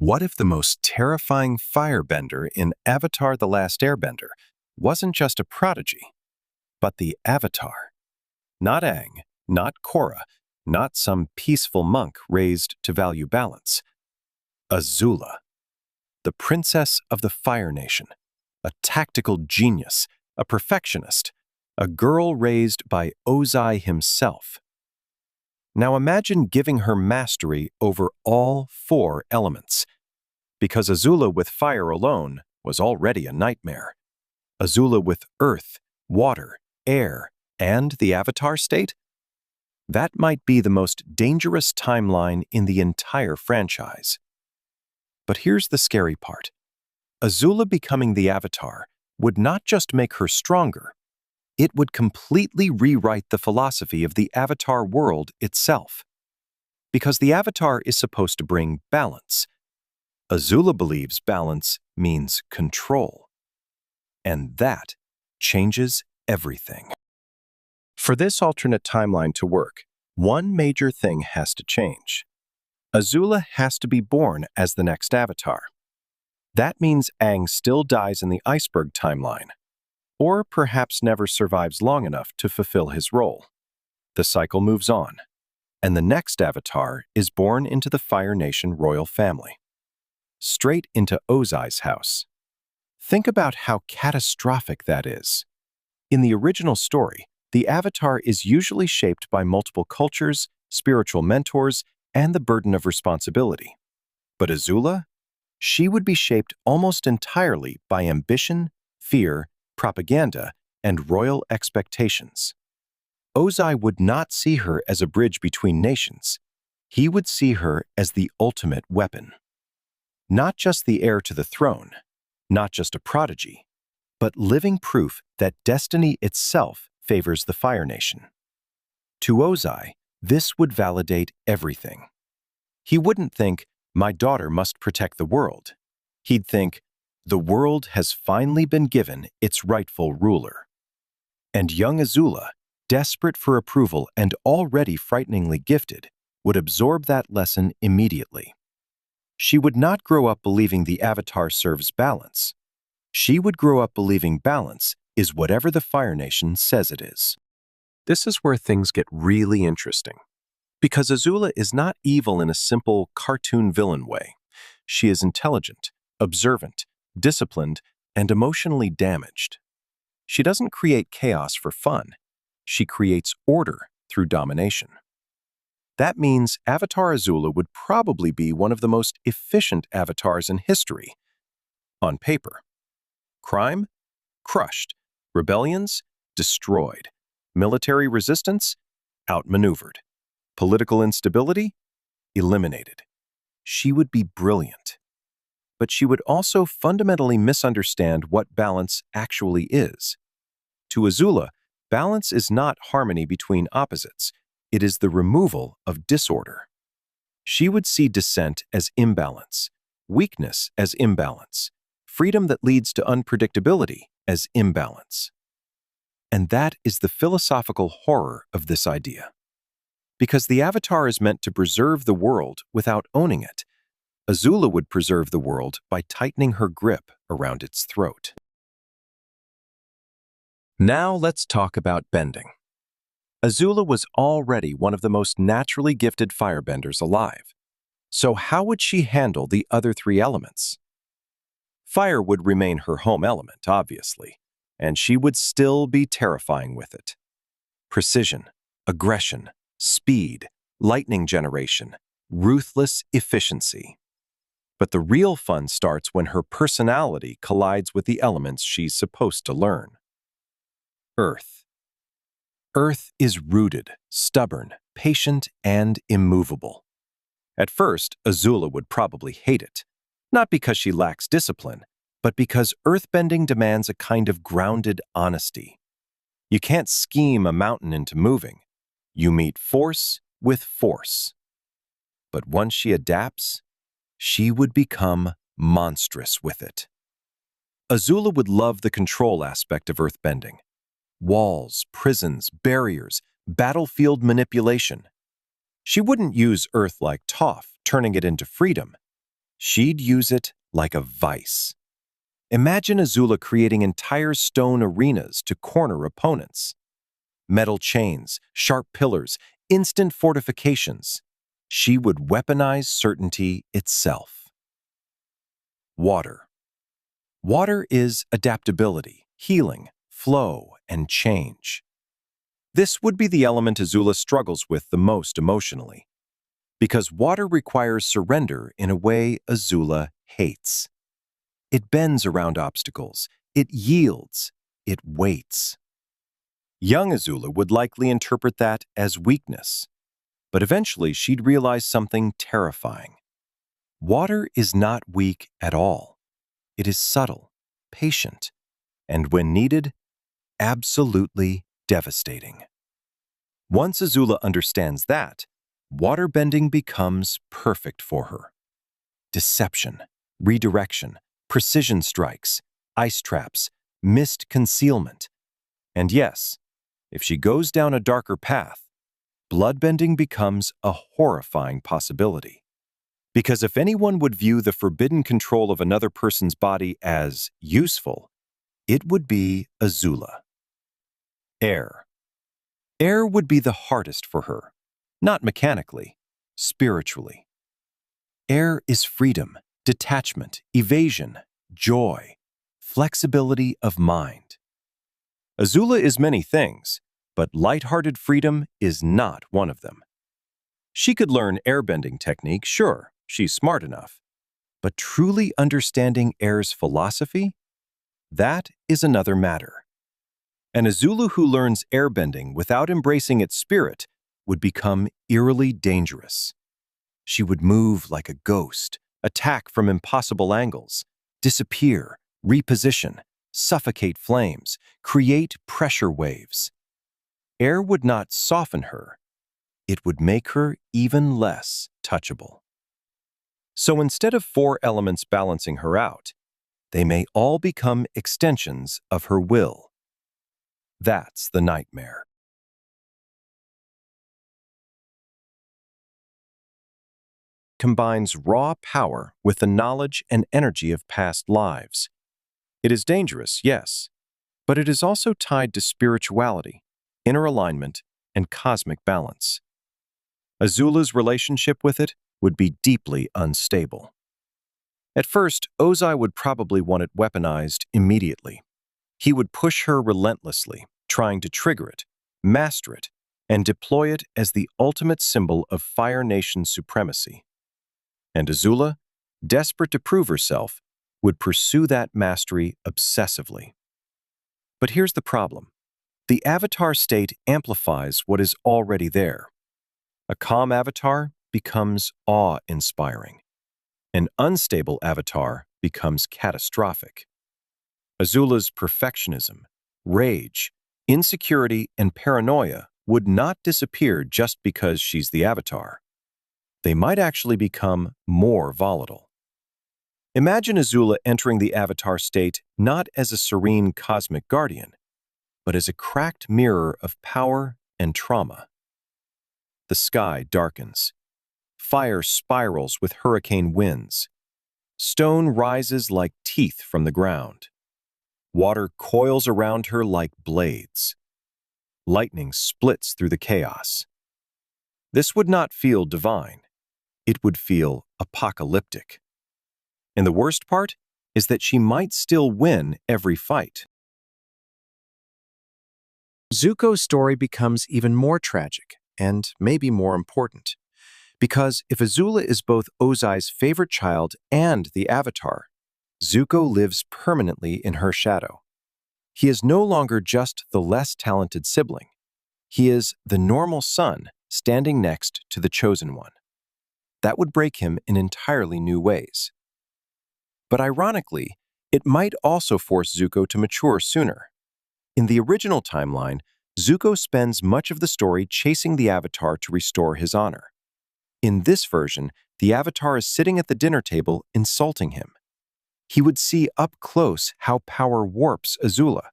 What if the most terrifying firebender in Avatar: The Last Airbender wasn't just a prodigy, but the Avatar? Not Aang, not Korra, not some peaceful monk raised to value balance. Azula, the princess of the Fire Nation, a tactical genius, a perfectionist, a girl raised by Ozai himself. Now imagine giving her mastery over all four elements. Because Azula with fire alone was already a nightmare. Azula with earth, water, air, and the Avatar state? That might be the most dangerous timeline in the entire franchise. But here's the scary part. Azula becoming the Avatar would not just make her stronger, it would completely rewrite the philosophy of the Avatar world itself. Because the Avatar is supposed to bring balance. Azula believes balance means control. And that changes everything. For this alternate timeline to work, one major thing has to change. Azula has to be born as the next Avatar. That means Aang still dies in the iceberg timeline, or perhaps never survives long enough to fulfill his role. The cycle moves on, and the next Avatar is born into the Fire Nation royal family. Straight into Ozai's house. Think about how catastrophic that is. In the original story, the Avatar is usually shaped by multiple cultures, spiritual mentors, and the burden of responsibility. But Azula? She would be shaped almost entirely by ambition, fear, propaganda, and royal expectations. Ozai would not see her as a bridge between nations. He would see her as the ultimate weapon. Not just the heir to the throne, not just a prodigy, but living proof that destiny itself favors the Fire Nation. To Ozai, this would validate everything. He wouldn't think, "My daughter must protect the world." He'd think, "The world has finally been given its rightful ruler." And young Azula, desperate for approval and already frighteningly gifted, would absorb that lesson immediately. She would not grow up believing the Avatar serves balance. She would grow up believing balance is whatever the Fire Nation says it is. This is where things get really interesting. Because Azula is not evil in a simple cartoon villain way. She is intelligent, observant, disciplined, and emotionally damaged. She doesn't create chaos for fun. She creates order through domination. That means Avatar Azula would probably be one of the most efficient avatars in history. On paper. Crime? Crushed. Rebellions? Destroyed. Military resistance? Outmaneuvered. Political instability? Eliminated. She would be brilliant. But she would also fundamentally misunderstand what balance actually is. To Azula, balance is not harmony between opposites. It is the removal of disorder. She would see dissent as imbalance, weakness as imbalance, freedom that leads to unpredictability as imbalance. And that is the philosophical horror of this idea. Because the Avatar is meant to preserve the world without owning it, Azula would preserve the world by tightening her grip around its throat. Now let's talk about bending. Azula was already one of the most naturally gifted firebenders alive. So how would she handle the other three elements? Fire would remain her home element, obviously, and she would still be terrifying with it. Precision, aggression, speed, lightning generation, ruthless efficiency. But the real fun starts when her personality collides with the elements she's supposed to learn. Earth. Earth is rooted, stubborn, patient, and immovable. At first, Azula would probably hate it, not because she lacks discipline, but because earthbending demands a kind of grounded honesty. You can't scheme a mountain into moving. You meet force with force. But once she adapts, she would become monstrous with it. Azula would love the control aspect of earthbending. Walls, prisons, barriers, battlefield manipulation. She wouldn't use Earth like Toph, turning it into freedom. She'd use it like a vice. Imagine Azula creating entire stone arenas to corner opponents. Metal chains, sharp pillars, instant fortifications. She would weaponize certainty itself. Water. Water is adaptability, healing, flow, and change. This would be the element Azula struggles with the most emotionally, because water requires surrender in a way Azula hates. It bends around obstacles, it yields, it waits. Young Azula would likely interpret that as weakness, but eventually she'd realize something terrifying. Water is not weak at all. It is subtle, patient, and when needed, absolutely devastating. Once Azula understands that, waterbending becomes perfect for her. Deception, redirection, precision strikes, ice traps, mist concealment. And yes, if she goes down a darker path, bloodbending becomes a horrifying possibility. Because if anyone would view the forbidden control of another person's body as useful, it would be Azula. Air. Air would be the hardest for her, not mechanically, spiritually. Air is freedom, detachment, evasion, joy, flexibility of mind. Azula is many things, but lighthearted freedom is not one of them. She could learn airbending technique, sure, she's smart enough. But truly understanding air's philosophy? That is another matter. An Azula who learns airbending without embracing its spirit would become eerily dangerous. She would move like a ghost, attack from impossible angles, disappear, reposition, suffocate flames, create pressure waves. Air would not soften her. It would make her even less touchable. So instead of four elements balancing her out, they may all become extensions of her will. That's the nightmare. Combines raw power with the knowledge and energy of past lives. It is dangerous, yes, but it is also tied to spirituality, inner alignment, and cosmic balance. Azula's relationship with it would be deeply unstable. At first, Ozai would probably want it weaponized immediately. He would push her relentlessly, trying to trigger it, master it, and deploy it as the ultimate symbol of Fire Nation supremacy. And Azula, desperate to prove herself, would pursue that mastery obsessively. But here's the problem. The avatar state amplifies what is already there. A calm avatar becomes awe-inspiring. An unstable avatar becomes catastrophic. Azula's perfectionism, rage, insecurity, and paranoia would not disappear just because she's the avatar. They might actually become more volatile. Imagine Azula entering the avatar state not as a serene cosmic guardian, but as a cracked mirror of power and trauma. The sky darkens. Fire spirals with hurricane winds. Stone rises like teeth from the ground. Water coils around her like blades. Lightning splits through the chaos. This would not feel divine. It would feel apocalyptic. And the worst part is that she might still win every fight. Zuko's story becomes even more tragic and maybe more important. Because if Azula is both Ozai's favorite child and the Avatar, Zuko lives permanently in her shadow. He is no longer just the less talented sibling. He is the normal son standing next to the chosen one. That would break him in entirely new ways. But ironically, it might also force Zuko to mature sooner. In the original timeline, Zuko spends much of the story chasing the Avatar to restore his honor. In this version, the Avatar is sitting at the dinner table insulting him. He would see up close how power warps Azula,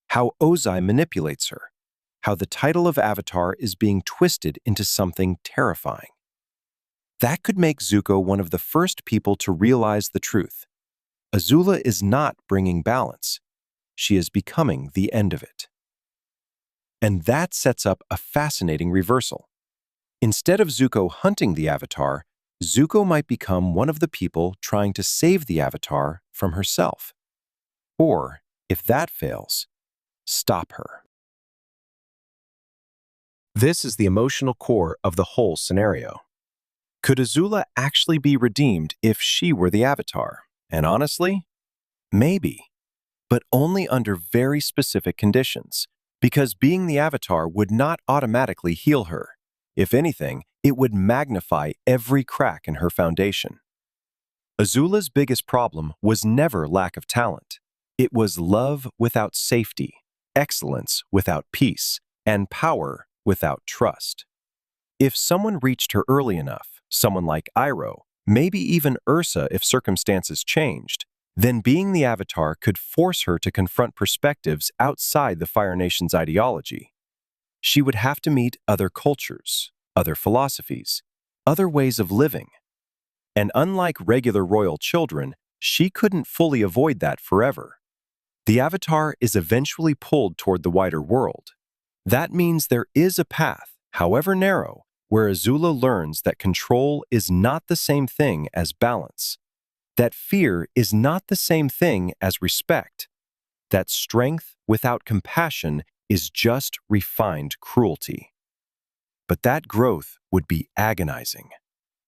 how Ozai manipulates her, how the title of Avatar is being twisted into something terrifying. That could make Zuko one of the first people to realize the truth. Azula is not bringing balance. She is becoming the end of it. And that sets up a fascinating reversal. Instead of Zuko hunting the Avatar, Zuko might become one of the people trying to save the Avatar from herself. Or, if that fails, stop her. This is the emotional core of the whole scenario. Could Azula actually be redeemed if she were the Avatar? And honestly, maybe, but only under very specific conditions, because being the Avatar would not automatically heal her. If anything, it would magnify every crack in her foundation. Azula's biggest problem was never lack of talent. It was love without safety, excellence without peace, and power without trust. If someone reached her early enough, someone like Iroh, maybe even Ursa if circumstances changed, then being the Avatar could force her to confront perspectives outside the Fire Nation's ideology. She would have to meet other cultures, other philosophies, other ways of living. And unlike regular royal children, she couldn't fully avoid that forever. The Avatar is eventually pulled toward the wider world. That means there is a path, however narrow, where Azula learns that control is not the same thing as balance, that fear is not the same thing as respect, that strength without compassion is just refined cruelty. But that growth would be agonizing,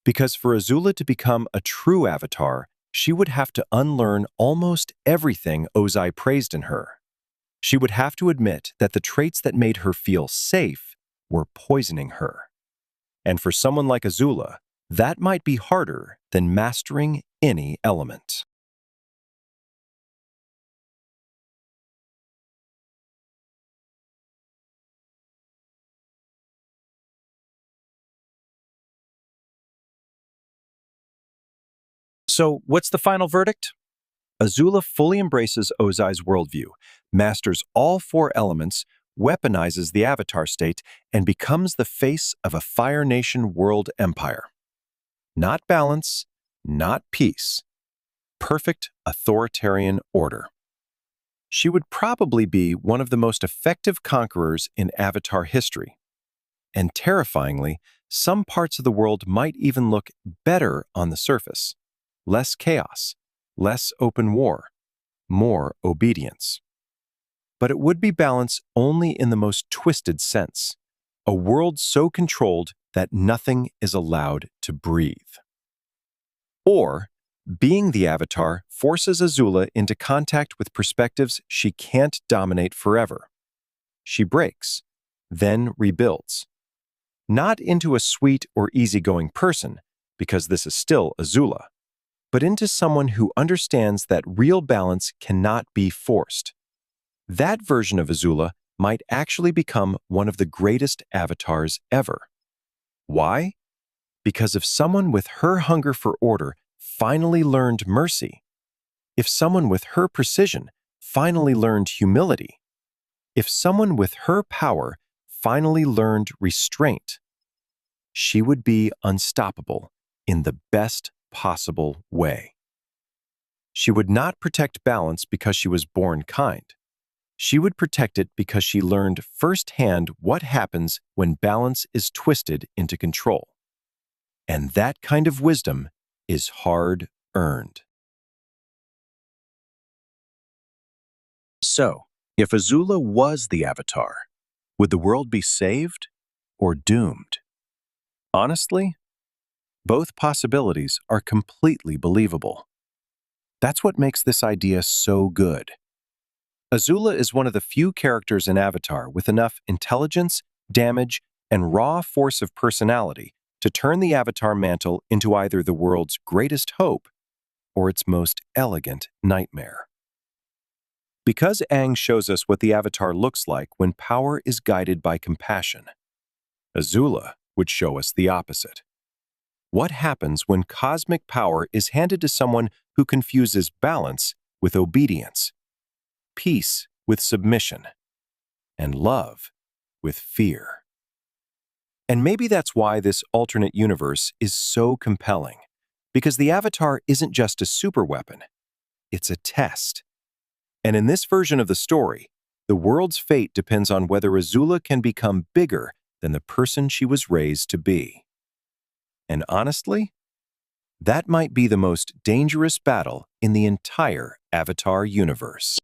because for Azula to become a true Avatar, she would have to unlearn almost everything Ozai praised in her. She would have to admit that the traits that made her feel safe were poisoning her. And for someone like Azula, that might be harder than mastering any element. So, what's the final verdict? Azula fully embraces Ozai's worldview, masters all four elements, weaponizes the Avatar state, and becomes the face of a Fire Nation world empire. Not balance, not peace. Perfect authoritarian order. She would probably be one of the most effective conquerors in Avatar history. And terrifyingly, some parts of the world might even look better on the surface. Less chaos, less open war, more obedience. But it would be balance only in the most twisted sense, a world so controlled that nothing is allowed to breathe. Or, being the Avatar forces Azula into contact with perspectives she can't dominate forever. She breaks, then rebuilds. Not into a sweet or easygoing person, because this is still Azula, but into someone who understands that real balance cannot be forced. That version of Azula might actually become one of the greatest avatars ever. Why? Because if someone with her hunger for order finally learned mercy, if someone with her precision finally learned humility, if someone with her power finally learned restraint, she would be unstoppable in the best possible way. She would not protect balance because she was born kind. She would protect it because she learned firsthand what happens when balance is twisted into control. And that kind of wisdom is hard-earned. So, if Azula was the Avatar, would the world be saved or doomed? Honestly, both possibilities are completely believable. That's what makes this idea so good. Azula is one of the few characters in Avatar with enough intelligence, damage, and raw force of personality to turn the Avatar mantle into either the world's greatest hope or its most elegant nightmare. Because Aang shows us what the Avatar looks like when power is guided by compassion, Azula would show us the opposite. What happens when cosmic power is handed to someone who confuses balance with obedience, peace with submission, and love with fear? And maybe that's why this alternate universe is so compelling. Because the Avatar isn't just a superweapon, it's a test. And in this version of the story, the world's fate depends on whether Azula can become bigger than the person she was raised to be. And honestly, that might be the most dangerous battle in the entire Avatar universe.